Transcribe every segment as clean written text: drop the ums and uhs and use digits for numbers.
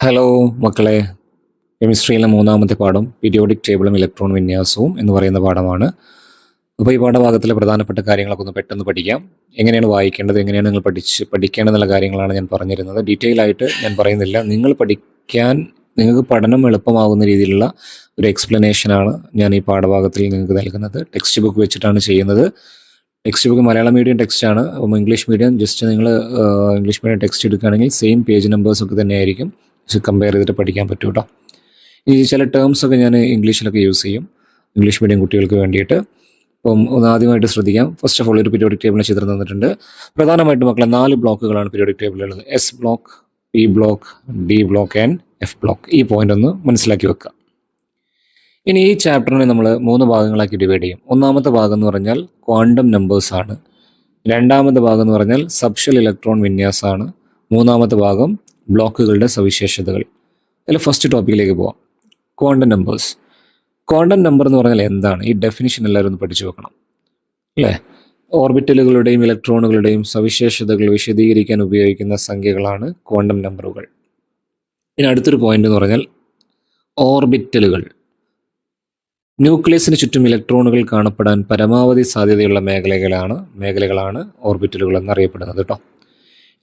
Hello മക്കളെ, കെമിസ്ട്രിയിലെ മൂന്നാമത്തെ പാഠം പീരിയോഡിക് ടേബിളും ഇലക്ട്രോൺ വിന്യാസവും എന്ന് പറയുന്ന പാഠമാണ്. അപ്പോൾ ഈ പാഠഭാഗത്തിലെ പ്രധാനപ്പെട്ട കാര്യങ്ങളൊക്കെ ഒന്ന് പെട്ടെന്ന് പഠിക്കാം. എങ്ങനെയാണ് വായിക്കേണ്ടത്, എങ്ങനെയാണ് നിങ്ങൾ പഠിക്കേണ്ടതെന്നുള്ള കാര്യങ്ങളാണ് ഞാൻ പറഞ്ഞിരുന്നത്. ഡീറ്റെയിൽ ആയിട്ട് ഞാൻ പറയുന്നില്ല. നിങ്ങൾക്ക് പഠനം എളുപ്പമാകുന്ന രീതിയിലുള്ള ഒരു എക്സ്പ്ലനേഷനാണ് ഞാൻ ഈ പാഠഭാഗത്തിൽ നിങ്ങൾക്ക് നൽകുന്നത്. ടെക്സ്റ്റ് ബുക്ക് വെച്ചിട്ടാണ് ചെയ്യുന്നത്. ടെക്സ്റ്റ് ബുക്ക് മലയാളം മീഡിയം ടെക്സ്റ്റാണ്. അപ്പം ഇംഗ്ലീഷ് മീഡിയം ജസ്റ്റ് നിങ്ങൾ ഇംഗ്ലീഷ് മീഡിയം ടെക്സ്റ്റ് എടുക്കുകയാണെങ്കിൽ സെയിം പേജ് നമ്പേഴ്സ് ഒക്കെ തന്നെയായിരിക്കും. കമ്പയർ ചെയ്തിട്ട് പഠിക്കാൻ പറ്റും കേട്ടോ. ഈ ചില ടേംസ് ഒക്കെ ഞാൻ ഇംഗ്ലീഷിലൊക്കെ യൂസ് ചെയ്യും ഇംഗ്ലീഷ് മീഡിയം കുട്ടികൾക്ക് വേണ്ടിയിട്ട്. അപ്പം ഒന്ന് ആദ്യമായിട്ട് ശ്രദ്ധിക്കാം. ഫസ്റ്റ് ഓഫ് ഓൾ ഒരു പീരിയോഡിക് ടേബിളിന് ചിത്രം തന്നിട്ടുണ്ട്. പ്രധാനമായിട്ടും മക്കളെ 4 ബ്ലോക്കുകളാണ് പീരിയോഡിക് ടേബിളിലുള്ളത്. S block, P block, D block and F block. ഈ പോയിന്റ് ഒന്ന് മനസ്സിലാക്കി വെക്കുക. ഇനി ഈ ചാപ്റ്ററിനെ നമ്മൾ 3 ഭാഗങ്ങളാക്കി ഡിവൈഡ് ചെയ്യും. ഒന്നാമത്തെ ഭാഗം എന്ന് പറഞ്ഞാൽ ക്വാണ്ടം നമ്പേഴ്സ് ആണ്. രണ്ടാമത്തെ ഭാഗം എന്ന് പറഞ്ഞാൽ സബ്ഷെൽ ഇലക്ട്രോൺ വിന്യാസമാണ്. മൂന്നാമത്തെ ഭാഗം ബ്ലോക്കുകളുടെ സവിശേഷതകൾ. അതിൽ ഫസ്റ്റ് ടോപ്പിക്കിലേക്ക് പോവാം. Quantum numbers. ക്വാണ്ടം നമ്പർ എന്ന് പറഞ്ഞാൽ എന്താണ്? ഈ ഡെഫിനിഷൻ എല്ലാവരും ഒന്ന് പഠിച്ചു വെക്കണം അല്ലേ? ഓർബിറ്റലുകളുടെയും ഇലക്ട്രോണുകളുടെയും സവിശേഷതകൾ വിശദീകരിക്കാൻ ഉപയോഗിക്കുന്ന സംഖ്യകളാണ് ക്വാണ്ടം നമ്പറുകൾ. ഇനി അടുത്തൊരു പോയിന്റ് എന്ന് പറഞ്ഞാൽ ഓർബിറ്റലുകൾ. ന്യൂക്ലിയസിന് ചുറ്റും ഇലക്ട്രോണുകൾ കാണപ്പെടാൻ പരമാവധി സാധ്യതയുള്ള മേഖലകളാണ് ഓർബിറ്റലുകൾ എന്നറിയപ്പെടുന്നത് കേട്ടോ.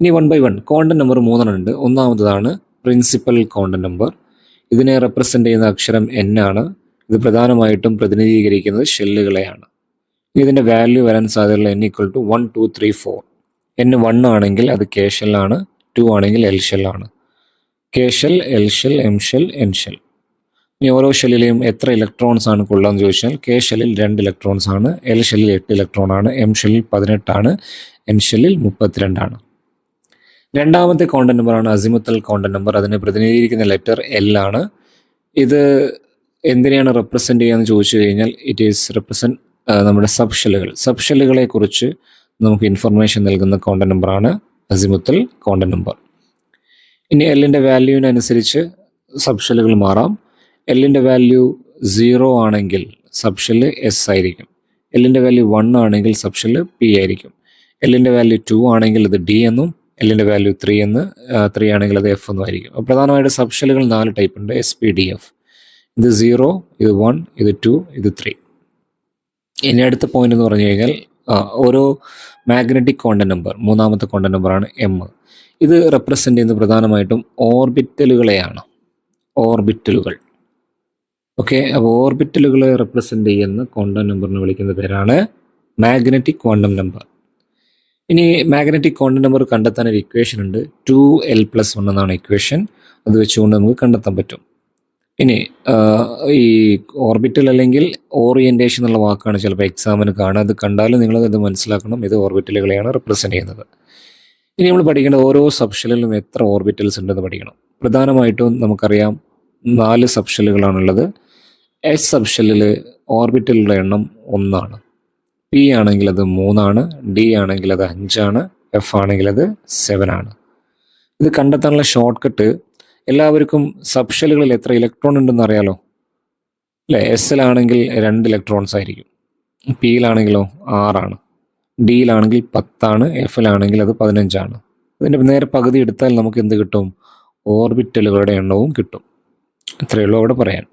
ഇനി 1 by 1 ക്വാണ്ടം നമ്പർ 3 ഉണ്ട്. ഒന്നാമതാണ് പ്രിൻസിപ്പൽ ക്വാണ്ടം നമ്പർ. ഇതിനെ റെപ്രസെൻ്റ് ചെയ്യുന്ന അക്ഷരം N ആണ്. ഇത് പ്രധാനമായിട്ടും പ്രതിനിധീകരിക്കുന്നത് ഷെല്ലുകളെയാണ്. ഇതിൻ്റെ വാല്യൂ വരാൻ സാധ്യതയുള്ള N = 1, 2, 3, 4. N 1 ആണെങ്കിൽ അത് K ഷെല്ലാണ്, 2 ആണെങ്കിൽ L ഷെല്ലാണ്. K shell, L shell, M shell, N shell. ഇനി ഓരോ ഷെല്ലിലെയും എത്ര ഇലക്ട്രോൺസ് ആണ് കൊള്ളാന്ന് ചോദിച്ചാൽ K ഷെല്ലിൽ 2 ഇലക്ട്രോൺസ് ആണ്, L ഷെല്ലിൽ 8 ഇലക്ട്രോൺ ആണ്, M ഷെല്ലിൽ 18 ആണ്, N ഷെല്ലിൽ 32 ആണ്. രണ്ടാമത്തെ ക്വാണ്ടം നമ്പറാണ് അസിമുത്തൽ ക്വാണ്ടം നമ്പർ. അതിനെ പ്രതിനിധീകരിക്കുന്ന ലെറ്റർ L ആണ്. ഇത് എന്തിനെയാണ് റെപ്രസെൻ്റ് ചെയ്യാന്ന് ചോദിച്ചു കഴിഞ്ഞാൽ ഇറ്റ് ഈസ് റെപ്രസെൻറ്റ് നമ്മുടെ സബ്ഷെല്ലുകളെ കുറിച്ച് നമുക്ക് ഇൻഫർമേഷൻ നൽകുന്ന ക്വാണ്ടം നമ്പറാണ് അസിമുത്തൽ ക്വാണ്ടം നമ്പർ. ഇനി എല്ലിൻ്റെ വാല്യൂവിനനുസരിച്ച് സബ്ഷെല്ലുകൾ മാറാം. എല്ലിൻ്റെ വാല്യൂ 0 ആണെങ്കിൽ സബ്ഷെല്ല് S ആയിരിക്കും. എല്ലിൻ്റെ വാല്യൂ 1 ആണെങ്കിൽ സബ്ഷെല്ല് P ആയിരിക്കും. എല്ലിൻ്റെ വാല്യൂ 2 ആണെങ്കിൽ അത് D എന്നും, എല്ലിൻ്റെ വാല്യൂ 3 ആണെങ്കിൽ അത് F എന്നും ആയിരിക്കും. അപ്പോൾ പ്രധാനമായിട്ട് സബ്ഷെല്ലുകൾ 4 ടൈപ്പ് ഉണ്ട്. SPDF. ഇത് 0, ഇത് 1, ഇത് 2, ഇത് 3. ഇനി അടുത്ത പോയിന്റ് എന്ന് പറഞ്ഞു കഴിഞ്ഞാൽ ഓരോ മാഗ്നറ്റിക് ക്വാണ്ടം നമ്പർ, മൂന്നാമത്തെ ക്വാണ്ടം നമ്പറാണ് M. ഇത് റെപ്രസെൻ്റ് ചെയ്യുന്നത് പ്രധാനമായിട്ടും ഓർബിറ്റലുകളെയാണ്. ഓർബിറ്റലുകൾ. ഓക്കെ, അപ്പോൾ ഓർബിറ്റലുകളെ റെപ്രസെൻ്റ് ചെയ്യുന്ന ക്വാണ്ടം നമ്പറിനെ വിളിക്കുന്ന പേരാണ് മാഗ്നറ്റിക് ക്വാണ്ടം നമ്പർ. ഇനി മാഗ്നറ്റിക് ക്വാണ്ടം നമ്പർ കണ്ടെത്താൻ ഒരു ഇക്വേഷൻ ഉണ്ട്. 2l+1 എന്നാണ് ഇക്വേഷൻ. അത് വെച്ചുകൊണ്ട് നമുക്ക് കണ്ടെത്താൻ പറ്റും. ഇനി ഈ ഓർബിറ്റൽ അല്ലെങ്കിൽ ഓറിയൻറ്റേഷൻ എന്നുള്ള വാക്കാണ് ചിലപ്പോൾ എക്സാമിന് കാണുക. അത് കണ്ടാലും നിങ്ങളത് മനസ്സിലാക്കണം, ഇത് ഓർബിറ്റലുകളെയാണ് റെപ്രസെൻ്റ് ചെയ്യുന്നത്. ഇനി നമ്മൾ പഠിക്കേണ്ട ഓരോ സബ്ഷെല്ലിലും എത്ര ഓർബിറ്റൽസ് ഉണ്ടെന്ന് പഠിക്കണം. പ്രധാനമായിട്ടും നമുക്കറിയാം 4 സബ്ഷെല്ലുകളാണുള്ളത്. എസ് സബ്ഷെല്ലിൽ ഓർബിറ്റലുകളുടെ എണ്ണം 1 ആണ്. P ആണെങ്കിൽ അത് 3 ആണ്, D ആണെങ്കിൽ അത് 5 ആണ്, F ആണെങ്കിൽ അത് 7 ആണ്. ഇത് കണ്ടെത്താനുള്ള ഷോർട്ട് കട്ട്, എല്ലാവർക്കും സബ്ഷെല്ലുകളിൽ എത്ര ഇലക്ട്രോൺ ഉണ്ടെന്ന് അറിയാലോ അല്ലേ? എസിലാണെങ്കിൽ 2 ഇലക്ട്രോൺസ് ആയിരിക്കും, പിയിലാണെങ്കിലോ 6 ആണ്, ഡിയിലാണെങ്കിൽ 10 ആണ്, എഫിലാണെങ്കിൽ അത് 15 ആണ്. ഇതിൻ്റെ നേരെ പകുതി എടുത്താൽ നമുക്ക് എന്ത് കിട്ടും? ഓർബിറ്റലുകളുടെ എണ്ണവും കിട്ടും. അത്രയേ ഉള്ളൂ അവിടെ പറയാൻ.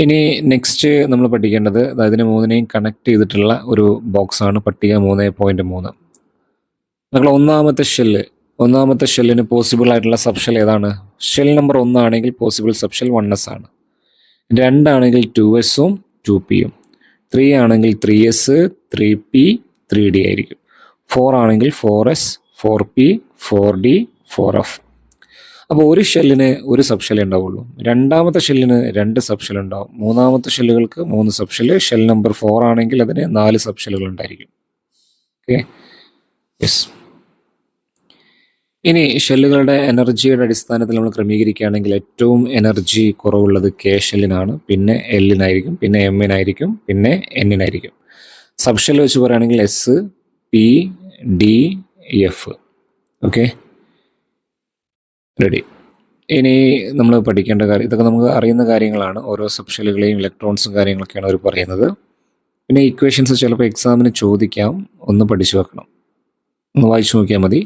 ഇനി നെക്സ്റ്റ് നമ്മൾ പഠിക്കേണ്ടത് അതിനെ 3നെയും കണക്ട് ചെയ്തിട്ടുള്ള ഒരു ബോക്സാണ് പട്ടിക 3.3. നിങ്ങൾ ഒന്നാമത്തെ ഷെല്ലിന് പോസിബിൾ ആയിട്ടുള്ള സബ്ഷെൽ ഏതാണ്? ഷെൽ നമ്പർ 1 ആണെങ്കിൽ പോസിബിൾ സബ്ഷെൽ 1s ആണ്. 2 ആണെങ്കിൽ 2sഉം 2pയും. 3 ആണെങ്കിൽ 3s, 3p, 3d ആയിരിക്കും. 4 ആണെങ്കിൽ 4s, 4p, 4d, 4f. അപ്പോൾ ഒരു ഷെല്ലിന് ഒരു സബ്ഷെൽ ഉണ്ടാവുള്ളൂ. രണ്ടാമത്തെ ഷെല്ലിന് 2 സബ്ഷെൽ ഉണ്ടാവും. മൂന്നാമത്തെ ഷെല്ലുകൾക്ക് 3 സബ്ഷെല്. ഷെൽ നമ്പർ 4 ആണെങ്കിൽ അതിന് 4 സബ്ഷെല്ലുകൾ ഉണ്ടായിരിക്കും. Okay, yes. ഇനി ഷെല്ലുകളുടെ എനർജിയുടെ അടിസ്ഥാനത്തിൽ നമ്മൾ ക്രമീകരിക്കുകയാണെങ്കിൽ ഏറ്റവും എനർജി കുറവുള്ളത് K ഷെല്ലിനാണ്, പിന്നെ Lനായിരിക്കും, പിന്നെ Mനായിരിക്കും, പിന്നെ Nനായിരിക്കും. സബ്ഷെൽ വെച്ച് പറയുകയാണെങ്കിൽ S, P, D, F. Okay, ready. ഇനി നമ്മൾ പഠിക്കേണ്ട കാര്യം, ഇതൊക്കെ നമുക്ക് അറിയുന്ന കാര്യങ്ങളാണ്. ഓരോ സബ്ഷെല്ലുകളെയും ഇലക്ട്രോൺസും കാര്യങ്ങളൊക്കെയാണ് അവർ പറയുന്നത്. പിന്നെ ഇക്വേഷൻസ് ചിലപ്പോൾ എക്സാമിന് ചോദിക്കാം, ഒന്ന് പഠിച്ചു വെക്കണം, ഒന്ന് വായിച്ചു നോക്കിയാൽ മതി.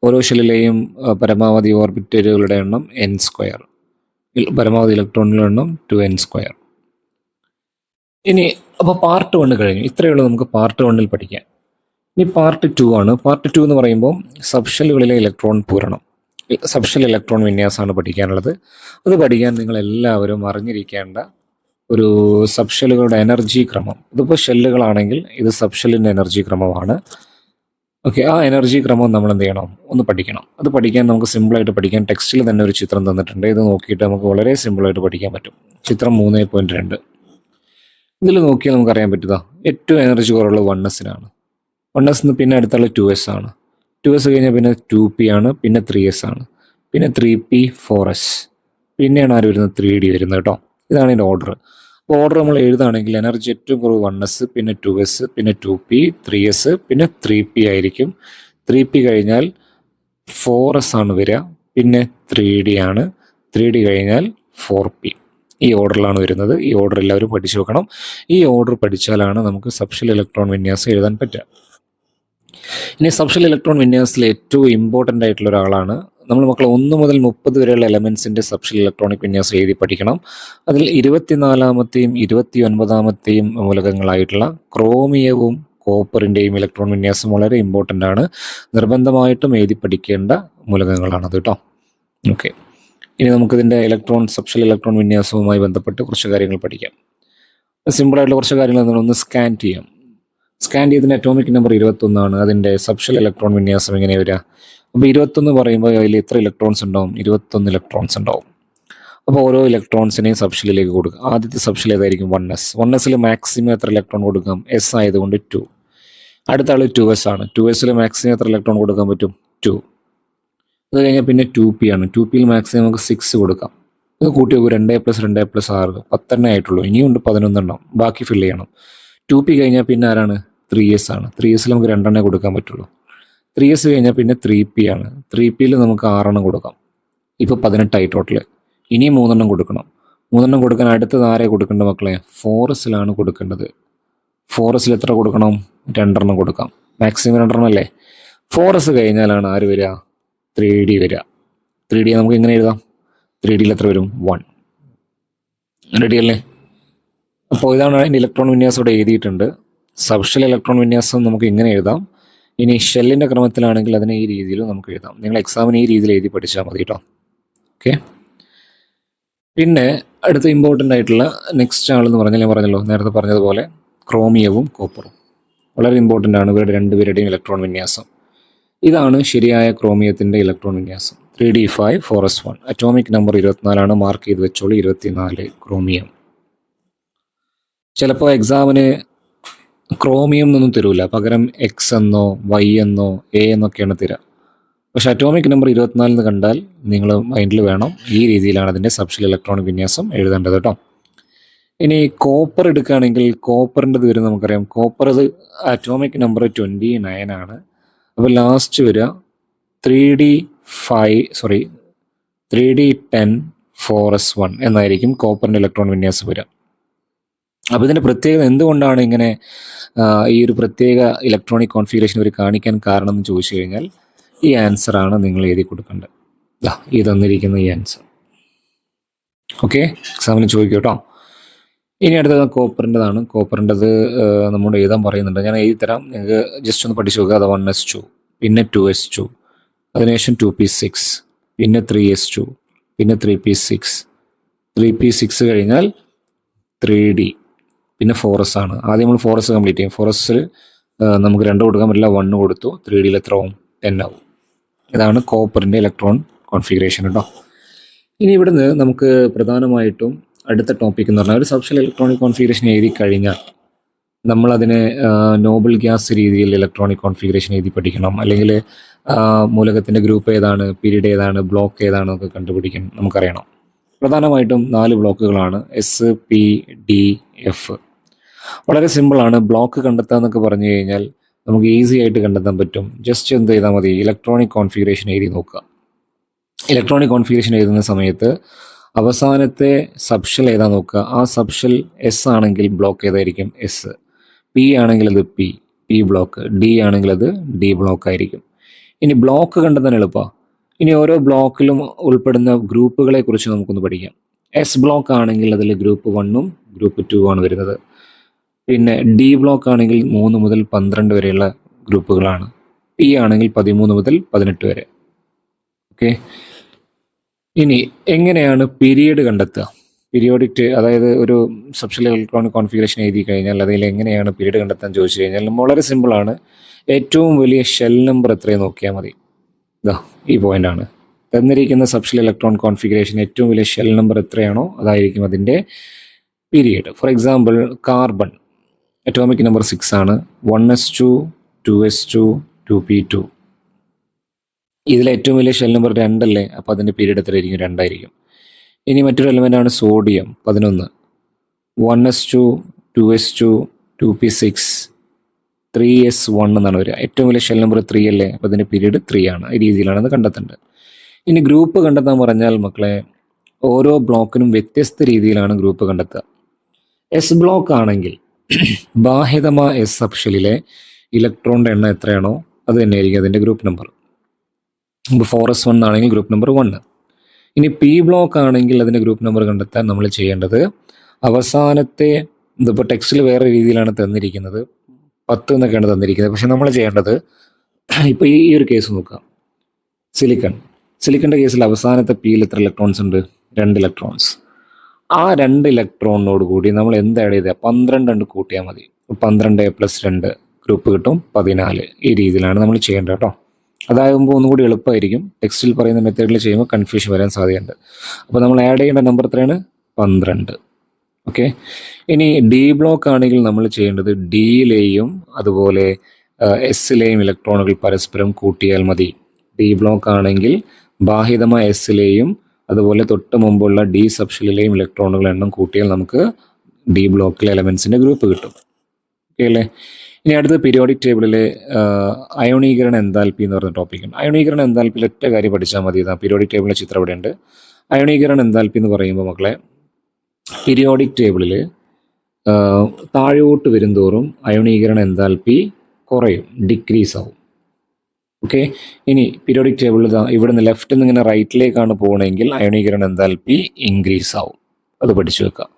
ഓരോ ഷെല്ലിലെയും പരമാവധി ഓർബിറ്റലുകളുടെ എണ്ണം n², പരമാവധി ഇലക്ട്രോണുകളുടെ എണ്ണം 2n². ഇനി അപ്പോൾ പാർട്ട് 1 കഴിഞ്ഞു. ഇത്രയേ ഉള്ളൂ നമുക്ക് പാർട്ട് 1 പഠിക്കാൻ. ഇനി പാർട്ട് 2 ആണ്. പാർട്ട് 2 എന്ന് പറയുമ്പോൾ സബ്ഷെല്ലുകളിലെ ഇലക്ട്രോൺ പൂരണം, സബ്ഷെൽ ഇലക്ട്രോൺ വിന്യാസമാണ് പഠിക്കാനുള്ളത്. അത് പഠിക്കാൻ നിങ്ങൾ എല്ലാവരും അറിഞ്ഞിരിക്കേണ്ട ഒരു സബ്ഷെല്ലുകളുടെ എനർജി ക്രമം. ഇതിപ്പോൾ ഷെല്ലുകളാണെങ്കിൽ ഇത് സബ്ഷെല്ലിൻ്റെ എനർജി ക്രമമാണ്. ഓക്കെ, ആ എനർജി ക്രമം നമ്മൾ എന്ത് ചെയ്യണം, ഒന്ന് പഠിക്കണം. അത് പഠിക്കാൻ നമുക്ക് സിമ്പിളായിട്ട് പഠിക്കാൻ ടെക്സ്റ്റിൽ തന്നെ ഒരു ചിത്രം തന്നിട്ടുണ്ട്. ഇത് നോക്കിയിട്ട് നമുക്ക് വളരെ സിമ്പിളായിട്ട് പഠിക്കാൻ പറ്റും. ചിത്രം 3.2. ഇതിൽ നോക്കിയാൽ നമുക്കറിയാൻ പറ്റുക ഏറ്റവും എനർജി കുറവുള്ള 1s-നാണ്. 1s പിന്നെ അടുത്തുള്ള 2s ആണ്. 2s കഴിഞ്ഞാൽ പിന്നെ 2p ആണ്, പിന്നെ 3s ആണ്, പിന്നെ 3p 4s, പിന്നെയാണ് ആര് വരുന്നത്, 3d വരുന്നത് കേട്ടോ. ഇതാണ് ഇതിൻ്റെ ഓർഡർ. അപ്പോൾ ഓർഡർ നമ്മൾ എഴുതുകയാണെങ്കിൽ എനർജി ഏറ്റവും കുറവ് 1s, പിന്നെ 2s, പിന്നെ 2p, 3s, പിന്നെ 3p ആയിരിക്കും. 3p കഴിഞ്ഞാൽ 4s ആണ് വരിക, പിന്നെ 3d ആണ്, 3d കഴിഞ്ഞാൽ 4p. ഈ ഓർഡറിലാണ് വരുന്നത്. ഈ ഓർഡർ എല്ലാവരും പഠിച്ചു വെക്കണം. ഈ ഓർഡർ പഠിച്ചാലാണ് നമുക്ക് സബ്ഷെൽ ഇലക്ട്രോൺ വിന്യാസം എഴുതാൻ പറ്റുക. ഇനി സബ്ഷെൽ ഇലക്ട്രോൺ വിന്യാസത്തിൽ ഏറ്റവും ഇമ്പോർട്ടൻ്റ് ആയിട്ടുള്ള ഒരാളാണ് നമ്മൾ മക്കൾ 1 മുതൽ 30 വരെയുള്ള എലമെൻസിൻ്റെ സബ്ഷെൽ ഇലക്ട്രോണിക് വിന്യാസം എഴുതി പഠിക്കണം. അതിൽ 24-ാമത്തെയും 29-ാമത്തെയും മൂലകങ്ങളായിട്ടുള്ള ക്രോമിയവും കോപ്പറിൻ്റെയും ഇലക്ട്രോൺ വിന്യാസം വളരെ ഇമ്പോർട്ടൻ്റ് ആണ്. നിർബന്ധമായിട്ടും എഴുതി പഠിക്കേണ്ട മൂലകങ്ങളാണത് കേട്ടോ. ഓക്കെ, ഇനി നമുക്കിതിൻ്റെ സബ്ഷെൽ ഇലക്ട്രോൺ വിന്യാസവുമായി ബന്ധപ്പെട്ട് കുറച്ച് കാര്യങ്ങൾ പഠിക്കാം. സിമ്പിളായിട്ടുള്ള കുറച്ച് കാര്യങ്ങൾ ഒന്ന് സ്കാൻ ചെയ്യാം. സ്കാൻ ചെയ്തതിൻ്റെ അറ്റോമിക് നമ്പർ 21 ആണ്. അതിൻ്റെ സബ്ഷെൽ ഇലക്ട്രോൺ വിന്യാസം എങ്ങനെ വരിക? അപ്പോൾ 21 പറയുമ്പോൾ അതിൽ എത്ര ഇലക്ട്രോൺസ് ഉണ്ടാവും? 21 ഇലക്ട്രോൺസ് ഉണ്ടാവും. അപ്പോൾ ഓരോ ഇലക്ട്രോൺസിനെയും സബ്ഷെല്ലിലേക്ക് കൊടുക്കുക. ആദ്യത്തെ സബ്ഷെൽ ഏതായിരിക്കും? 1s. 1s മാക്സിമം എത്ര ഇലക്ട്രോൺ കൊടുക്കാം? s ആയതുകൊണ്ട് 2. അടുത്ത ആൾ 2s ആണ്. 2s മാക്സിമം എത്ര ഇലക്ട്രോൺ കൊടുക്കാൻ പറ്റും? 2. അത് കഴിഞ്ഞാൽ പിന്നെ 2p ആണ്. 2p മാക്സിമം നമുക്ക് 6 കൊടുക്കാം. ഇത് കൂട്ടി നോക്കൂ, 2 + 2 + 6 10 ആയിട്ടുള്ളൂ. ഇനിയുണ്ട് 11 എണ്ണം, ബാക്കി ഫില്ല് ചെയ്യണം. 2p കഴിഞ്ഞാൽ പിന്നെ ആരാണ്? 3s ആണ്. 3s നമുക്ക് 2 കൊടുക്കാൻ പറ്റുള്ളൂ. 3s കഴിഞ്ഞാൽ പിന്നെ 3p ആണ്. 3p നമുക്ക് 6 കൊടുക്കാം. ഇപ്പോൾ 18 ടോട്ടൽ. ഇനി 3 കൊടുക്കണം. 3 കൊടുക്കാൻ അടുത്തത് ആരെ കൊടുക്കേണ്ടത് മക്കളെ? 4s കൊടുക്കേണ്ടത്. 4s എത്ര കൊടുക്കണം? 2 കൊടുക്കാം. മാക്സിമം 2 അല്ലേ? 4s കഴിഞ്ഞാലാണ് ആര് വരിക? 3d വരിക. 3d നമുക്ക് എങ്ങനെ എഴുതാം? 3d എത്ര വരും? 1. റെഡി അല്ലേ? അപ്പോൾ ഇതാണ് അതിൻ്റെ ഇലക്ട്രോൺ വിന്യാസം ഇവിടെ എഴുതിയിട്ടുണ്ട്. സബ്ഷെൽ ഇലക്ട്രോൺ വിന്യാസം നമുക്ക് ഇങ്ങനെ എഴുതാം. ഇനി ഷെല്ലിൻ്റെ ക്രമത്തിലാണെങ്കിൽ അതിനെ ഈ രീതിയിൽ നമുക്ക് എഴുതാം. നിങ്ങൾ എക്സാമിന് ഈ രീതിയിൽ എഴുതി പഠിച്ചാൽ മതി കേട്ടോ. ഓക്കെ, പിന്നെ അടുത്ത ഇമ്പോർട്ടൻ്റ് ആയിട്ടുള്ള നെക്സ്റ്റ് ആളെന്ന് പറഞ്ഞാൽ ഞാൻ പറഞ്ഞല്ലോ, നേരത്തെ പറഞ്ഞതുപോലെ ക്രോമിയവും കോപ്പറും വളരെ ഇമ്പോർട്ടൻ്റ് ആണ്. ഇവരുടെ രണ്ടുപേരുടെയും ഇലക്ട്രോൺ വിന്യാസം ഇതാണ്. ശരിയായ ക്രോമിയത്തിൻ്റെ ഇലക്ട്രോൺ വിന്യാസം 3d5 4s1. അറ്റോമിക് നമ്പർ 24 ആണ്. മാർക്ക് ചെയ്ത് വെച്ചോളൂ, 24 ക്രോമിയം. ചിലപ്പോൾ എക്സാമിന് ക്രോമിയം എന്നൊന്നും തരൂല, പകരം എക്സ് എന്നോ വൈ എന്നോ എ എന്നൊക്കെയാണ് തരിക. പക്ഷെ അറ്റോമിക് നമ്പർ 24 കണ്ടാൽ നിങ്ങൾ മൈൻഡിൽ വേണം, ഈ രീതിയിലാണ് അതിൻ്റെ സബ്ഷെൽ ഇലക്ട്രോണിക് വിന്യാസം എഴുതേണ്ടത് കേട്ടോ. ഇനി കോപ്പർ എടുക്കുകയാണെങ്കിൽ കോപ്പറിൻ്റെത് വരും നമുക്കറിയാം. കോപ്പർ അത് അറ്റോമിക് നമ്പർ 29 ആണ്. അപ്പോൾ ലാസ്റ്റ് വരിക 3d10 4s1 എന്നായിരിക്കും കോപ്പറിൻ്റെ ഇലക്ട്രോൺ വിന്യാസം വരിക. അപ്പോൾ ഇതിൻ്റെ പ്രത്യേകത എന്തുകൊണ്ടാണ് ഇങ്ങനെ ഈ ഒരു പ്രത്യേക ഇലക്ട്രോണിക് കോൺഫിഗറേഷൻ ഇവർ കാണിക്കാൻ കാരണം എന്ന് ചോദിച്ചു കഴിഞ്ഞാൽ ഈ ആൻസറാണ് നിങ്ങൾ എഴുതി കൊടുക്കേണ്ടത്. ഈ തന്നിരിക്കുന്ന ഈ ആൻസർ. ഓക്കെ, എക്സാമിന് ചോദിക്കും കേട്ടോ. ഇനി അടുത്തത് കോപ്പറിൻ്റെതാണ്. കോപ്പറിൻ്റെത് നമ്മോട് എഴുതാൻ പറയുന്നുണ്ട്. ഞാൻ എഴുതി തരാം, നിങ്ങൾക്ക് ജസ്റ്റ് ഒന്ന് പഠിച്ചു നോക്കുക. അത് 1s2, പിന്നെ 2s2, അതിനുശേഷം 2p6, പിന്നെ 3s2, പിന്നെ 3p6. 3p6 കഴിഞ്ഞാൽ 3d, പിന്നെ 4s ആണ്. ആദ്യം നമ്മൾ 4s കംപ്ലീറ്റ് ചെയ്യും. 4s നമുക്ക് 2 കൊടുക്കാൻ പറ്റില്ല, 1 കൊടുത്തു. 3d എത്ര ആവും? 10 ആവും. ഇതാണ് കോപ്പറിൻ്റെ ഇലക്ട്രോൺ കോൺഫിഗറേഷൻ കേട്ടോ. ഇനി ഇവിടുന്ന് നമുക്ക് പ്രധാനമായിട്ടും അടുത്ത ടോപ്പിക് എന്ന് പറഞ്ഞാൽ ഒരു സബ്ഷെൽ ഇലക്ട്രോണിക് കോൺഫിഗറേഷൻ എഴുതി കഴിഞ്ഞാൽ നമ്മളതിനെ നോബൽ ഗ്യാസ് രീതിയിൽ ഇലക്ട്രോണിക് കോൺഫിഗറേഷൻ എഴുതി പഠിക്കണം. അല്ലെങ്കിൽ മൂലകത്തിൻ്റെ ഗ്രൂപ്പ് ഏതാണ്, പീരീഡ് ഏതാണ്, ബ്ലോക്ക് ഏതാണെന്നൊക്കെ കണ്ടുപിടിക്കാൻ നമുക്കറിയണം. പ്രധാനമായിട്ടും 4 ബ്ലോക്കുകളാണ്, എസ്, പി, ഡി, എഫ്. വളരെ സിമ്പിളാണ്. ബ്ലോക്ക് കണ്ടെത്തുക എന്നൊക്കെ പറഞ്ഞു കഴിഞ്ഞാൽ നമുക്ക് ഈസി ആയിട്ട് കണ്ടെത്താൻ പറ്റും. ജസ്റ്റ് എന്ത് ചെയ്താൽ മതി, ഇലക്ട്രോണിക് കോൺഫിഗറേഷൻ എഴുതി നോക്കുക. ഇലക്ട്രോണിക് കോൺഫിഗറേഷൻ എഴുതുന്ന സമയത്ത് അവസാനത്തെ സബ്ഷെൽ ഏതാ നോക്കുക. ആ സബ്ഷെൽ എസ് ആണെങ്കിൽ ബ്ലോക്ക് ഏതായിരിക്കും? എസ്. പി ആണെങ്കിൽ അത് പി ബ്ലോക്ക്. ഡി ആണെങ്കിൽ അത് ഡി ബ്ലോക്ക് ആയിരിക്കും. ഇനി ബ്ലോക്ക് കണ്ടെത്താൻ എളുപ്പമാണ്. ഇനി ഓരോ ബ്ലോക്കിലും ഉൾപ്പെടുന്ന ഗ്രൂപ്പുകളെ കുറിച്ച് നമുക്കൊന്ന് പഠിക്കാം. എസ് ബ്ലോക്ക് ആണെങ്കിൽ അതിൽ ഗ്രൂപ്പ് 1ഉം ഗ്രൂപ്പ് 2 ആണ് വരുന്നത്. പിന്നെ ഡി ബ്ലോക്ക് ആണെങ്കിൽ 3 മുതൽ 12 വരെയുള്ള ഗ്രൂപ്പുകളാണ്. പി ആണെങ്കിൽ 13 മുതൽ 18 വരെ. ഓക്കെ, ഇനി എങ്ങനെയാണ് പീരീഡ് കണ്ടെത്തുക? പീരിയോഡിക്, അതായത് ഒരു സബ്ഷെൽ ഇലക്ട്രോണിക് കോൺഫിഗറേഷൻ എഴുതി കഴിഞ്ഞാൽ അതിൽ എങ്ങനെയാണ് പീരീഡ് കണ്ടെത്താൻ ചോദിച്ചു കഴിഞ്ഞാൽ വളരെ സിമ്പിളാണ്. ഏറ്റവും വലിയ ഷെൽ നമ്പർ എത്രയും നോക്കിയാൽ മതി. ഇതാ ഈ പോയിന്റാണ് തന്നിരിക്കുന്ന സബ്ഷെൽ ഇലക്ട്രോൺ കോൺഫിഗറേഷൻ. ഏറ്റവും വലിയ ഷെൽ നമ്പർ എത്രയാണോ അതായിരിക്കും അതിൻ്റെ period. For example carbon atomic number 6 ആണ്. 1s2 2s2 2p2. ഇതിലെ ഏറ്റവും വലിയ ഷെൽ നമ്പർ 2 അല്ലേ, അപ്പോൾ അതിൻ്റെ പീരീഡ് എത്രയായിരിക്കും? 2 ആയിരിക്കും. ഇനി മറ്റൊരു എലമെൻ്റ് ആണ് sodium 11. 1s2 2s2 2p6 3s1 എന്നാണ് വരിക. ഏറ്റവും വലിയ ഷെൽ നമ്പർ 3 അല്ലേ, അപ്പോൾ അതിൻ്റെ പീരീഡ് 3 ആണ്. ഈ രീതിയിലാണ് അത് കണ്ടെത്തേണ്ടത്. ഇനി ഗ്രൂപ്പ് കണ്ടെത്താൻ പറഞ്ഞാൽ മക്കളെ ഓരോ ബ്ലോക്കിനും വ്യത്യസ്ത രീതിയിലാണ് ഗ്രൂപ്പ് കണ്ടെത്തുക. എസ് ബ്ലോക്ക് ആണെങ്കിൽ ബാഹ്യതമായ എസ് സബ്ഷെല്ലിലെ ഇലക്ട്രോണിൻ്റെ എണ്ണം എത്രയാണോ അത് തന്നെയായിരിക്കും അതിൻ്റെ ഗ്രൂപ്പ് നമ്പർ. ഇപ്പോൾ 4s1 ആണെങ്കിൽ ഗ്രൂപ്പ് നമ്പർ 1. ഇനി പി ബ്ലോക്ക് ആണെങ്കിൽ അതിൻ്റെ ഗ്രൂപ്പ് നമ്പർ കണ്ടെത്താൻ നമ്മൾ ചെയ്യേണ്ടത് അവസാനത്തെ, ഇതിപ്പോൾ ടെക്സ്റ്റിൽ വേറെ രീതിയിലാണ് തന്നിരിക്കുന്നത്, 10 എന്നൊക്കെയാണ് തന്നിരിക്കുന്നത്. പക്ഷെ നമ്മൾ ചെയ്യേണ്ടത് ഇപ്പോൾ ഈ ഒരു കേസ് നോക്കാം. സിലിക്കണിൻ്റെ കേസിൽ അവസാനത്തെ പിയിൽ എത്ര ഇലക്ട്രോൺസ് ഉണ്ട്? 2 ഇലക്ട്രോൺസ്. ആ 2 ഇലക്ട്രോണിനോട് കൂടി നമ്മൾ എന്ത് ആഡ് ചെയ്താൽ 12 കൂട്ടിയാൽ മതി. 12 + 2 ഗ്രൂപ്പ് കിട്ടും 14. ഈ രീതിയിലാണ് നമ്മൾ ചെയ്യേണ്ടത് കേട്ടോ. അതാകുമ്പോൾ ഒന്നുകൂടി എളുപ്പമായിരിക്കും. ടെക്സ്റ്റിൽ പറയുന്ന മെത്തേഡിൽ ചെയ്യുമ്പോൾ കൺഫ്യൂഷൻ വരാൻ സാധ്യതയുണ്ട്. അപ്പോൾ നമ്മൾ ആഡ് ചെയ്യേണ്ട നമ്പർ എത്രയാണ്? 12. ഓക്കെ, ഇനി ഡി ബ്ലോക്ക് ആണെങ്കിൽ നമ്മൾ ചെയ്യേണ്ടത് ഡിയിലെയും അതുപോലെ എസിലെയും ഇലക്ട്രോണുകൾ പരസ്പരം കൂട്ടിയാൽ മതി. ഡി ബ്ലോക്ക് ആണെങ്കിൽ ബാഹ്യതമായ എസിലെയും അതുപോലെ തൊട്ട് മുമ്പുള്ള ഡി സബ്ഷെല്ലിലെയും ഇലക്ട്രോണുകളുടെ എണ്ണം കൂട്ടിയാൽ നമുക്ക് ഡി ബ്ലോക്കിലെ എലമെൻസിൻ്റെ ഗ്രൂപ്പ് കിട്ടും. ഓക്കെ അല്ലേ? ഇനി അടുത്ത പീരിയോഡിക് ടേബിളിലെ അയോണീകരണ എൻതാൽപ്പി എന്ന് പറഞ്ഞ ടോപ്പിക്കുണ്ട്. അയോണീകരണ എൻതാൽപ്പിയിൽ ഒറ്റ കാര്യം പഠിച്ചാൽ മതി. ഇതാ പീരിയോഡിക് ടേബിളിലെ ചിത്രം ഇവിടെ ഉണ്ട്. അയോണീകരണ എൻതാൽപ്പി എന്ന് പറയുമ്പോൾ മക്കളെ പീരിയോഡിക് ടേബിളിൽ താഴോട്ട് വരുംതോറും അയോണീകരണ എൻതാൽപ്പി കുറയും, ഡിക്രീസ് ആവും. ഓക്കെ, ഇനി പീരിയോഡിക് ടേബിളിൽ ഇവിടുന്ന് ലെഫ്റ്റിൽ നിന്ന് ഇങ്ങനെ റൈറ്റിലേക്കാണ് പോകണമെങ്കിൽ അയോണീകരണ എൻതാൽപ്പി ഇൻക്രീസ് ആവും. അത് പഠിച്ചു വെക്കാം.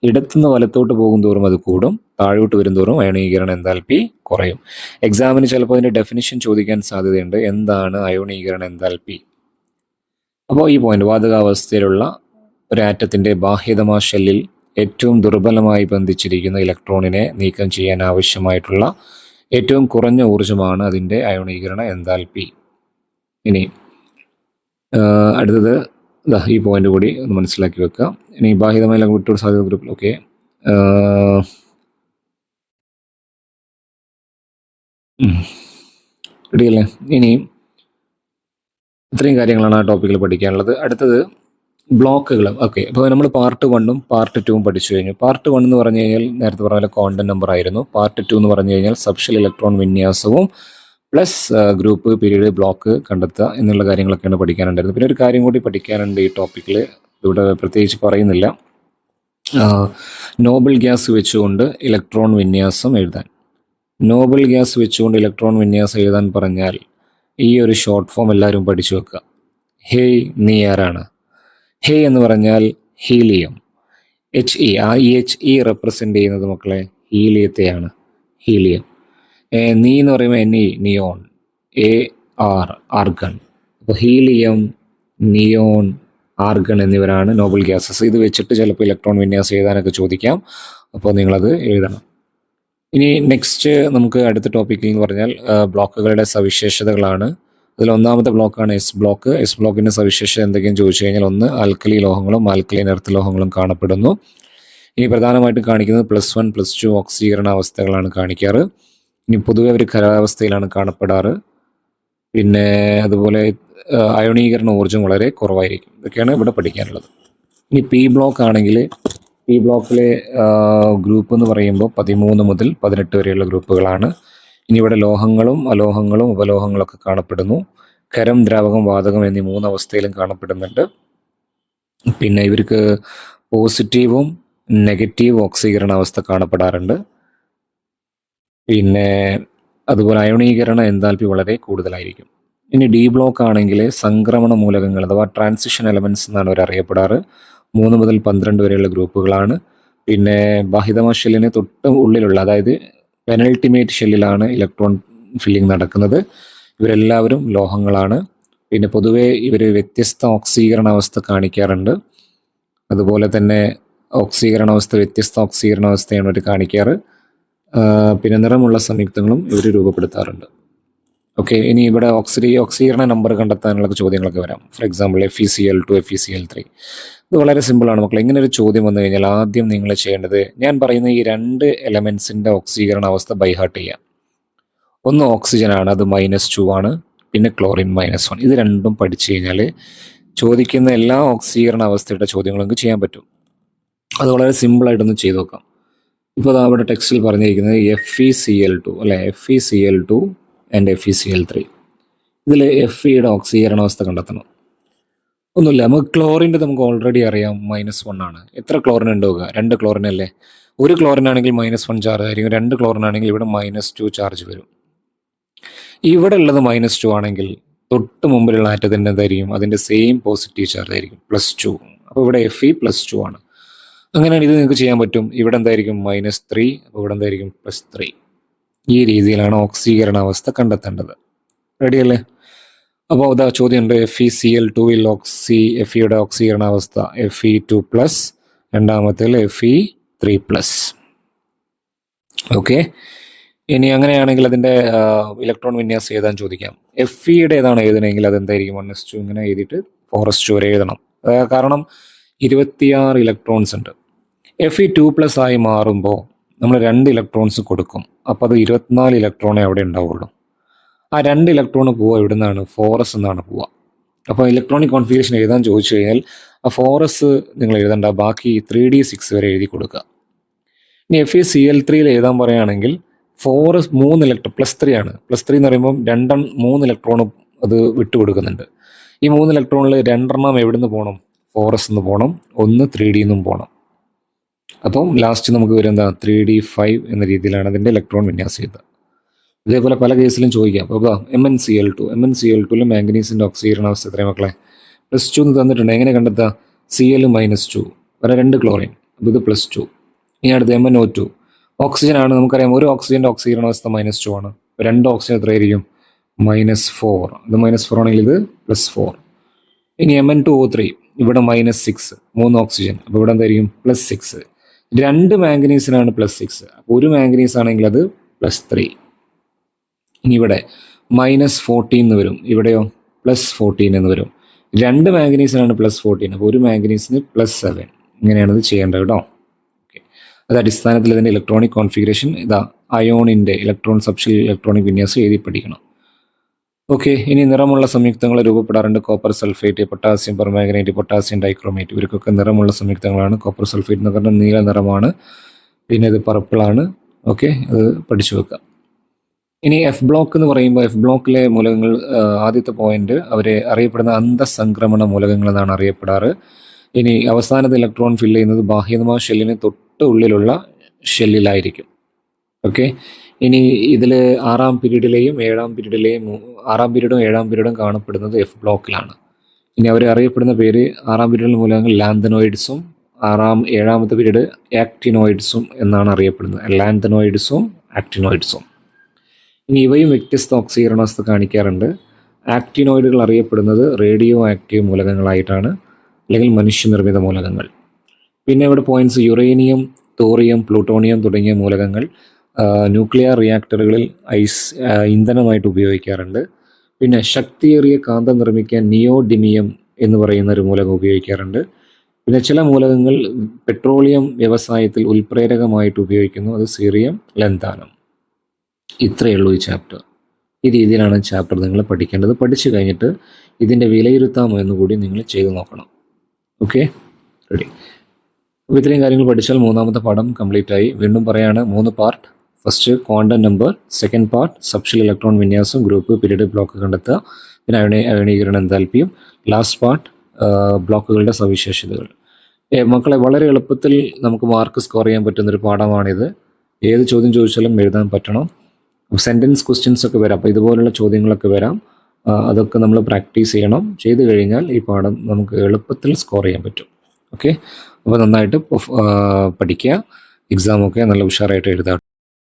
ഇടത്തുനിന്ന് വലത്തോട്ട് പോകും തോറും അത് കൂടും, താഴോട്ട് വരും തോറും അയോണീകരണ എൻതാൽപ്പി കുറയും. എക്സാമിന് ചിലപ്പോൾ അതിൻ്റെ ഡെഫിനിഷൻ ചോദിക്കാൻ സാധ്യതയുണ്ട്. എന്താണ് അയോണീകരണ എൻതാൽപ്പി? അപ്പോൾ ഈ പോയിന്റ്, വാതകാവസ്ഥയിലുള്ള ഒരു ആറ്റത്തിൻ്റെ ബാഹ്യതമാ ഷെല്ലിൽ ഏറ്റവും ദുർബലമായി ബന്ധിച്ചിരിക്കുന്ന ഇലക്ട്രോണിനെ നീക്കം ചെയ്യാൻ ആവശ്യമായിട്ടുള്ള ഏറ്റവും കുറഞ്ഞ ഊർജ്ജമാണ് അതിൻ്റെ അയോണീകരണ എൻതാൽപ്പി. ഇനി അടുത്തത് ഈ പോയിന്റ് കൂടി ഒന്ന് മനസ്സിലാക്കി വെക്കുക. ഇനി ബാഹ്യതമായ വിട്ടോട് സാധ്യത ഗ്രൂപ്പിൽ ഓക്കെ റെഡിയല്ലേ? ഇനി ഇത്രയും കാര്യങ്ങളാണ് ആ ടോപ്പിക്കിൽ പഠിക്കാനുള്ളത്. അടുത്തത് ബ്ലോക്കുകൾ. ഓക്കെ, അപ്പോൾ നമ്മൾ പാർട്ട് 1ഉം പാർട്ട് 2ഉം പഠിച്ചു കഴിഞ്ഞു. പാർട്ട് 1 എന്ന് പറഞ്ഞു കഴിഞ്ഞാൽ നേരത്തെ പറഞ്ഞ പോലെ ക്വാണ്ടം നമ്പർ ആയിരുന്നു. പാർട്ട് 2 എന്ന് പറഞ്ഞു കഴിഞ്ഞാൽ സബ്ഷെൽ ഇലക്ട്രോൺ വിന്യാസവും പ്ലസ് ഗ്രൂപ്പ്, പീരീഡ്, ബ്ലോക്ക് കണ്ടെത്തുക എന്നുള്ള കാര്യങ്ങളൊക്കെയാണ് പഠിക്കാനുണ്ടായിരുന്നത്. പിന്നെ ഒരു കാര്യം കൂടി പഠിക്കാനുണ്ട് ഈ ടോപ്പിക്കിൽ, ഇവിടെ പ്രത്യേകിച്ച് പറയുന്നില്ല. നോബൽ ഗ്യാസ് വെച്ചുകൊണ്ട് ഇലക്ട്രോൺ വിന്യാസം എഴുതാൻ. നോബൽ ഗ്യാസ് വെച്ചുകൊണ്ട് ഇലക്ട്രോൺ വിന്യാസം എഴുതാൻ പറഞ്ഞാൽ ഈ ഒരു ഷോർട്ട് ഫോം എല്ലാവരും പഠിച്ചു വെക്കുക. ഹേയ്, നീ ആരാണ്? ഹേ എന്ന് പറഞ്ഞാൽ ഹീലിയം. HE, ആ HE റെപ്രസെൻ്റ് ചെയ്യുന്നത് മക്കളെ ഹീലിയത്തെയാണ്, ഹീലിയം. നീ എന്ന് പറയുമ്പോൾ NE, നിയോൺ. AR, argon. അപ്പോൾ ഹീലിയം, നിയോൺ, ആർഗൺ എന്നിവരാണ് നോബൽ ഗ്യാസസ്. ഇത് വെച്ചിട്ട് ചിലപ്പോൾ ഇലക്ട്രോൺ വിന്യാസം എഴുതാനൊക്കെ ചോദിക്കാം. അപ്പോൾ നിങ്ങളത് എഴുതണം. ഇനി നെക്സ്റ്റ് നമുക്ക് അടുത്ത ടോപ്പിക്കിൽ എന്ന് പറഞ്ഞാൽ ബ്ലോക്കുകളുടെ സവിശേഷതകളാണ്. അതിൽ ഒന്നാമത്തെ ബ്ലോക്കാണ് എസ് ബ്ലോക്ക്. എസ് ബ്ലോക്കിൻ്റെ സവിശേഷത എന്തൊക്കെയെന്ന് ചോദിച്ചു കഴിഞ്ഞാൽ, ഒന്ന് ആൽക്കലി ലോഹങ്ങളും ആൽക്കലൈൻ എർത്ത് ലോഹങ്ങളും കാണപ്പെടുന്നു. ഇനി പ്രധാനമായിട്ടും കാണിക്കുന്നത് +1 +2 ഓക്സീകരണ അവസ്ഥകളാണ് കാണിക്കാറ്. ഇനി പൊതുവെ ഒരു ഖരാവസ്ഥയിലാണ് കാണപ്പെടാറ്. പിന്നെ അതുപോലെ അയോണീകരണ ഊർജ്ജം വളരെ കുറവായിരിക്കും. ഇതൊക്കെയാണ് ഇവിടെ പഠിക്കാനുള്ളത്. ഇനി പി ബ്ലോക്ക് ആണെങ്കിൽ പി ബ്ലോക്കിലെ ഗ്രൂപ്പ് എന്ന് പറയുമ്പോൾ 13 മുതൽ 18 വരെയുള്ള ഗ്രൂപ്പുകളാണ്. ഇനി ഇവിടെ ലോഹങ്ങളും അലോഹങ്ങളും ഉപലോഹങ്ങളൊക്കെ കാണപ്പെടുന്നു. ഖരം, ദ്രാവകം, വാതകം എന്നീ 3 അവസ്ഥയിലും കാണപ്പെടുന്നുണ്ട്. പിന്നെ ഇവർക്ക് പോസിറ്റീവും നെഗറ്റീവ് ഓക്സീകരണ അവസ്ഥ കാണപ്പെടാറുണ്ട്. പിന്നെ അതുപോലെ അയോണീകരണ എൻതാൽപ്പി വളരെ കൂടുതലായിരിക്കും. ഇനി ഡി ബ്ലോക്ക് ആണെങ്കിൽ സംക്രമണ മൂലകങ്ങൾ അഥവാ ട്രാൻസിഷൻ എലമെന്റ്സ് എന്നാണ് അവർ അറിയപ്പെടാറ്. 3 മുതൽ 12 വരെയുള്ള ഗ്രൂപ്പുകളാണ്. പിന്നെ ബാഹിതമ ഷെല്ലിന് തൊട്ട് ഉള്ളിലുള്ള, അതായത് പെനൾട്ടിമേറ്റ് ഷെല്ലിലാണ് ഇലക്ട്രോൺ ഫില്ലിംഗ് നടക്കുന്നത്. ഇവരെല്ലാവരും ലോഹങ്ങളാണ്. പിന്നെ പൊതുവെ ഇവർ വ്യത്യസ്ത ഓക്സീകരണാവസ്ഥ കാണിക്കാറുണ്ട്. അതുപോലെ തന്നെ വ്യത്യസ്ത ഓക്സീകരണാവസ്ഥയാണ് ഇവർ കാണിക്കാറ്. പിന്നെ നിറമുള്ള സംയുക്തങ്ങളും ഇവർ രൂപപ്പെടുത്താറുണ്ട്. ഓക്കെ, ഇനി ഇവിടെ ഓക്സീകരണ നമ്പർ കണ്ടെത്താനുള്ള ചോദ്യങ്ങളൊക്കെ വരാം. For example FeCl2, FeCl3. ഇത് വളരെ സിമ്പിളാണ് മക്കളെ. ഇങ്ങനെ ഒരു ചോദ്യം വന്നു കഴിഞ്ഞാൽ ആദ്യം നിങ്ങൾ ചെയ്യേണ്ടത്, ഞാൻ പറയുന്ന ഈ 2 എലമെന്റ്സിന്റെ ഓക്സീകരണ അവസ്ഥ ബൈഹാർട്ട് ചെയ്യാം. ഒന്ന് ഓക്സിജൻ ആണ്, അത് -2 ആണ്. പിന്നെ ക്ലോറിൻ -1. ഇത് രണ്ടും പഠിച്ചു കഴിഞ്ഞാൽ ചോദിക്കുന്ന എല്ലാ ഓക്സീകരണ അവസ്ഥയുടെ ചോദ്യങ്ങളും നിങ്ങൾക്ക് ചെയ്യാൻ പറ്റും. അത് വളരെ സിമ്പിളായിട്ടൊന്ന് ചെയ്ത് നോക്കാം. ഇപ്പോൾ അവിടെ ടെക്സ്റ്റിൽ പറഞ്ഞിരിക്കുന്നത് FeCl2 അല്ലെ, FeCl2 ആൻഡ് FeCl3. ഇതിൽ Feയുടെ ഓക്സീകരണാവസ്ഥ കണ്ടെത്തണം. ഒന്നുമില്ല, നമുക്ക് ക്ലോറിൻ്റെ നമുക്ക് ഓൾറെഡി അറിയാം -1 ആണ്. എത്ര ക്ലോറിൻ ഉണ്ടാവുക? 2 ക്ലോറിൻ അല്ലേ. ഒരു ക്ലോറിൻ ആണെങ്കിൽ -1 ചാർജ് ആയിരിക്കും, 2 ക്ലോറിൻ ആണെങ്കിൽ ഇവിടെ -2 ചാർജ് വരും. ഇവിടെ ഉള്ളത് -2 ആണെങ്കിൽ തൊട്ട് മുമ്പിലുള്ള ആറ്റത്തിൻ്റെ എന്തായിരിക്കും? അതിൻ്റെ സെയിം പോസിറ്റീവ് ചാർജ് ആയിരിക്കും, +2. അപ്പോൾ ഇവിടെ Fe +2 ആണ്. അങ്ങനെയാണ് ഇത് നിങ്ങൾക്ക് ചെയ്യാൻ പറ്റും. ഇവിടെ എന്തായിരിക്കും? -3. അപ്പോൾ ഇവിടെ എന്തായിരിക്കും? +3. ഈ രീതിയിലാണ് ഓക്സീകരണാവസ്ഥ കണ്ടെത്തേണ്ടത്. റെഡിയല്ലേ? അപ്പോൾ ഇതാ ചോദ്യമുണ്ട്. FeCl2ൽ Feയുടെ ഓക്സീകരണാവസ്ഥ Fe2+, രണ്ടാമത്തേൽ Fe3+. ഓക്കെ, ഇനി അങ്ങനെയാണെങ്കിൽ അതിൻ്റെ ഇലക്ട്രോൺ വിന്യാസം എഴുതാൻ ചോദിക്കാം. Feയുടെ ഏതാണ് എഴുതണമെങ്കിൽ അതെന്തായിരിക്കും? 1s2 ഇങ്ങനെ എഴുതിയിട്ട് 4s2 വരെ എഴുതണം. കാരണം 26 ഇലക്ട്രോൺസ് ഉണ്ട്. Fe2+ ആയി മാറുമ്പോൾ നമ്മൾ 2 ഇലക്ട്രോൺസ് കൊടുക്കും. അപ്പോൾ അത് 24 ഇലക്ട്രോണേ അവിടെ ഉണ്ടാവുള്ളൂ. ആ 2 ഇലക്ട്രോൺ പോവുക എവിടെ നിന്നാണ്? 4s എന്നാണ് പോവുക. അപ്പോൾ ഇലക്ട്രോണിക് കോൺഫിഗറേഷൻ എഴുതാൻ ചോദിച്ചു കഴിഞ്ഞാൽ ആ 4s നിങ്ങൾ എഴുതണ്ട, ബാക്കി 3d6 വരെ എഴുതി കൊടുക്കുക. ഇനി FeCl3യിൽ എഴുതാൻ പറയുകയാണെങ്കിൽ 4s 3 ഇലക്ട്രോൺ +3 ആണ്. +3 എന്ന് പറയുമ്പോൾ 3 ഇലക്ട്രോണും അത് വിട്ടുകൊടുക്കുന്നുണ്ട്. ഈ 3 ഇലക്ട്രോണിൽ 2 എവിടെ നിന്ന് പോകണം? 4s എന്ന് പോകണം, 1 3d എന്നും പോകണം. അപ്പം ലാസ്റ്റ് നമുക്ക് വരുന്ന 3d5 എന്ന രീതിയിലാണ് അതിൻ്റെ ഇലക്ട്രോൺ വിന്യാസം ചെയ്തത്. ഇതേപോലെ പല കേസിലും ചോദിക്കാം. അപ്പോൾ MnCl2ൽ മാംഗനീസിൻ്റെ ഓക്സീകരണാവസ്ഥ എത്രയും മക്കളെ? +2 എന്ന് തന്നിട്ടുണ്ട്. എങ്ങനെ കണ്ടെത്താം? Cl -2 വരെ 2 ക്ലോറിൻ, അപ്പോൾ ഇത് +2. ഇനി അടുത്ത് MnO2 ഓക്സിജൻ ആണ്. നമുക്കറിയാം ഒരു ഓക്സിജൻ്റെ ഓക്സീകരണാവസ്ഥ -2 ആണ്. 2 ഓക്സിജൻ എത്രയായിരിക്കും? -4. ഇത് -4 ആണെങ്കിൽ ഇത് +4. ഇനി Mn2O3 ഇവിടെ -6, 3 ഓക്സിജൻ, അപ്പോൾ ഇവിടെ എന്തായിരിക്കും? +6. 2 മാംഗനീസിനാണ് +6, അപ്പോൾ ഒരു മാംഗനീസ് ആണെങ്കിൽ അത് +3. ഇനി ഇവിടെ -14 എന്ന് വരും, ഇവിടെയോ +14 എന്ന് വരും. 2 മാംഗനീസിനാണ് +14, അപ്പോൾ ഒരു മാംഗനീസിന് +7. ഇങ്ങനെയാണ് ഇത് ചെയ്യേണ്ടത് കേട്ടോ. ഓക്കെ, അത് അടിസ്ഥാനത്തിൽ ഇതിൻ്റെ ഇലക്ട്രോണിക് കോൺഫിഗറേഷൻ ഇതാ അയോണിൻ്റെ സബ്ഷെൽ ഇലക്ട്രോണിക് വിന്യാസം എഴുതി പഠിക്കണം. ഓക്കെ, ഇനി നിറമുള്ള സംയുക്തങ്ങൾ രൂപപ്പെടാറുണ്ട്. Copper sulphate, potassium permanganate, potassium dichromate, ഇവർക്കൊക്കെ നിറമുള്ള സംയുക്തങ്ങളാണ്. കോപ്പർ സൾഫേറ്റ് എന്ന് പറഞ്ഞാൽ നീല നിറമാണ്, പിന്നെ ഇത് പർപ്പിളാണ്. ഓക്കെ, അത് പഠിച്ചു വെക്കാം. ഇനി F ബ്ലോക്ക് എന്ന് പറയുമ്പോൾ F ബ്ലോക്കിലെ മൂലകങ്ങൾ, ആദ്യത്തെ പോയിന്റ് അവരെ അറിയപ്പെടുന്ന അന്തസംക്രമണ മൂലകങ്ങൾ എന്നാണ് അറിയപ്പെടാറ്. ഇനി അവസാനത്തെ ഇലക്ട്രോൺ ഫില്ല് ചെയ്യുന്നത് ബാഹ്യമായ ഷെല്ലിന് തൊട്ട് ഉള്ളിലുള്ള ഷെല്ലിലായിരിക്കും. ഓക്കെ, ഇനി ഇതിൽ 6ാം പീരീഡിലെയും 7ാം പീരീഡിലെയും 6ാം പീരീഡും 7ാം പീരീഡും കാണപ്പെടുന്നത് F ബ്ലോക്കിലാണ്. ഇനി അവർ അറിയപ്പെടുന്ന പേര് 6ാം പീരീഡിലെ മൂലകങ്ങൾ ലാന്തനോയിഡ്സും 7ാമത്തെ പീരീഡ് ആക്ടിനോയിഡ്സും എന്നാണ് അറിയപ്പെടുന്നത്. ലാന്തനോയിഡ്സും ആക്ടിനോയിഡ്സും. ഇനി ഇവയും വ്യത്യസ്ത ഓക്സീകരണാവസ്ഥ കാണിക്കാറുണ്ട്. ആക്ടിനോയിഡുകൾ അറിയപ്പെടുന്നത് റേഡിയോ ആക്റ്റീവ് മൂലകങ്ങളായിട്ടാണ്, അല്ലെങ്കിൽ മനുഷ്യനിർമ്മിത മൂലകങ്ങൾ. പിന്നെ ഇവിടെ പോയിന്റ്സ് യുറേനിയം, തോറിയം, പ്ലൂട്ടോണിയം തുടങ്ങിയ മൂലകങ്ങൾ ന്യൂക്ലിയർ റിയാക്ടറുകളിൽ ഇന്ധനമായിട്ട് ഉപയോഗിക്കാറുണ്ട്. പിന്നെ ശക്തിയേറിയ കാന്തം നിർമ്മിക്കാൻ നിയോഡിമിയം എന്ന് പറയുന്ന ഒരു മൂലകം ഉപയോഗിക്കാറുണ്ട്. പിന്നെ ചില മൂലകങ്ങൾ പെട്രോളിയം വ്യവസായത്തിൽ ഉൽപ്രേരകമായിട്ട് ഉപയോഗിക്കുന്നു, അത് സീറിയം, ലന്താനം. ഇത്രയേ ഉള്ളൂ ഈ ചാപ്റ്റർ. ഈ രീതിയിലാണ് ചാപ്റ്റർ നിങ്ങൾ പഠിക്കേണ്ടത്. പഠിച്ചു കഴിഞ്ഞിട്ട് ഇതിൻ്റെ വിലയിരുത്താമോ എന്നുകൂടി നിങ്ങൾ ചെയ്തു നോക്കണം. Okay, ready. അപ്പോൾ ഇത്രയും കാര്യങ്ങൾ പഠിച്ചാൽ 3ാമത്തെ പാഠം കംപ്ലീറ്റ് ആയി. വീണ്ടും പറയാണ്, 3 part. First quantum number, second part subshell electron വിന്യാസം, ഗ്രൂപ്പ്, പീരീഡ്, ബ്ലോക്ക് കണ്ടെത്തുക, പിന്നെ അയണീകരണ എൻതാൽപ്പിയും, ലാസ്റ്റ് പാർട്ട് ബ്ലോക്കുകളുടെ സവിശേഷതകൾ. മക്കളെ വളരെ എളുപ്പത്തിൽ നമുക്ക് മാർക്ക് സ്കോർ ചെയ്യാൻ പറ്റുന്നൊരു പാഠമാണിത്. ഏത് ചോദ്യം ചോദിച്ചാലും എഴുതാൻ പറ്റണം. സെൻറ്റൻസ് ക്വസ്റ്റ്യൻസ് ഒക്കെ വരാം, അപ്പോൾ ഇതുപോലുള്ള ചോദ്യങ്ങളൊക്കെ വരാം. അതൊക്കെ നമ്മൾ പ്രാക്ടീസ് ചെയ്യണം. ചെയ്ത് കഴിഞ്ഞാൽ ഈ പാഠം നമുക്ക് എളുപ്പത്തിൽ സ്കോർ ചെയ്യാൻ പറ്റും. ഓക്കെ, അപ്പോൾ നന്നായിട്ട് പഠിക്കുക. എക്സാമൊക്കെ നല്ല ഉഷാറായിട്ട് എഴുതാം.